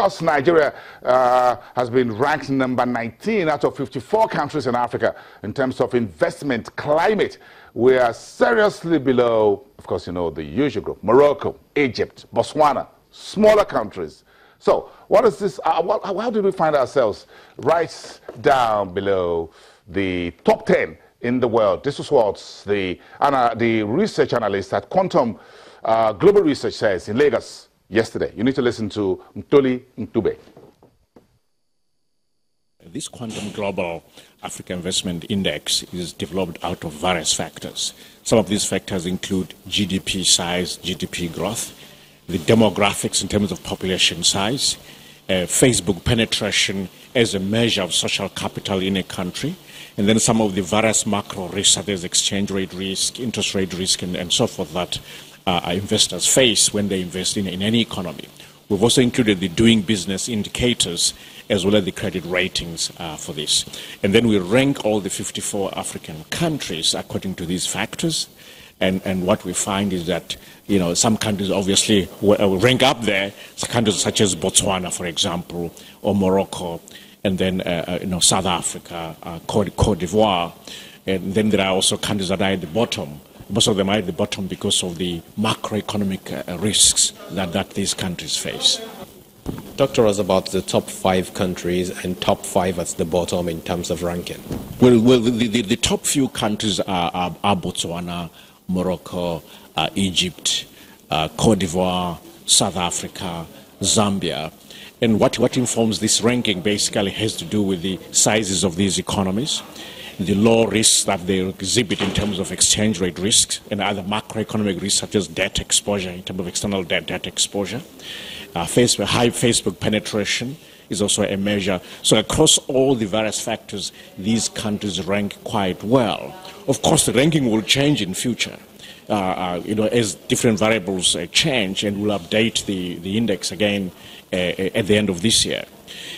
course, Nigeria has been ranked number 19 out of 54 countries in Africa in terms of investment climate. We are seriously below, of course, you know, the usual group: Morocco, Egypt, Botswana, smaller countries. So what is this? How did we find ourselves right down below the top 10 in the world? This is what the research analyst at Quantum Global Research says in Lagos yesterday. You need to listen to Mtoli Ntube. This Quantum Global Africa Investment Index is developed out of various factors. Some of these factors include GDP size, GDP growth, the demographics in terms of population size, Facebook penetration as a measure of social capital in a country, and then some of the various macro risks, such as exchange rate risk, interest rate risk, and so forth that investors face when they invest in any economy. We've also included the doing business indicators as well as the credit ratings for this. And then we rank all the 54 African countries according to these factors. And what we find is that, you know, some countries obviously will rank up there, countries such as Botswana, for example, or Morocco, and then, you know, South Africa, Cote d'Ivoire. And then there are also countries that are at the bottom. Most of them are at the bottom because of the macroeconomic risks that these countries face. Talk to us about the top 5 countries and top 5 at the bottom in terms of ranking. Well, the top few countries are Botswana, Morocco, Egypt, Cote d'Ivoire, South Africa, Zambia. And what informs this ranking basically has to do with the sizes of these economies, the low risks that they exhibit in terms of exchange rate risks and other macroeconomic risks such as debt exposure, in terms of external debt exposure. High Facebook penetration is also a measure. So across all the various factors, these countries rank quite well. Of course, the ranking will change in future, you know, as different variables change, and we'll update the index again at the end of this year.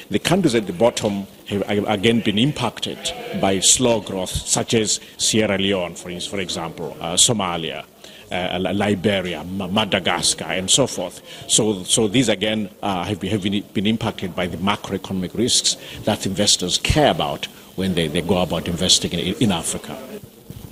The countries at the bottom have again been impacted by slow growth, such as Sierra Leone, for example, Somalia, Liberia, Madagascar, and so forth. So these again have been impacted by the macroeconomic risks that investors care about when they go about investing in Africa.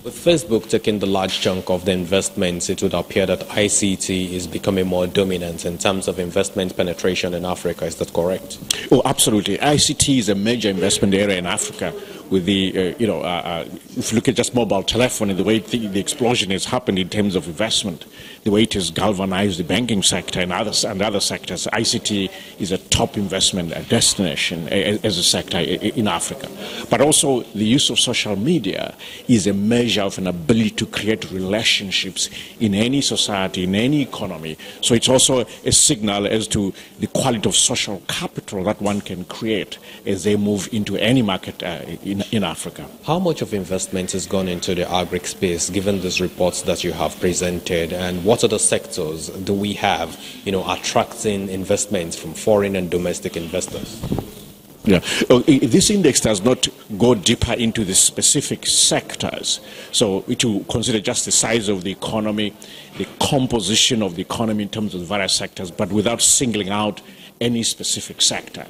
With Facebook taking the large chunk of the investments, it would appear that ICT is becoming more dominant in terms of investment penetration in Africa. Is that correct? Oh, absolutely. ICT is a major investment area in Africa. With the, you know, if you look at just mobile telephony, the way the explosion has happened in terms of investment, the way it has galvanized the banking sector and other sectors, ICT is a top investment destination as a sector in Africa. But also the use of social media is a measure of an ability to create relationships in any society, in any economy. So it's also a signal as to the quality of social capital that one can create as they move into any market in Africa. How much of investment has gone into the agri space, given these reports that you have presented, and what other sectors do we have, you know, attracting investments from foreign and domestic investors? Yeah, this index does not go deeper into the specific sectors. So it will consider just the size of the economy, the composition of the economy in terms of various sectors, but without singling out any specific sector.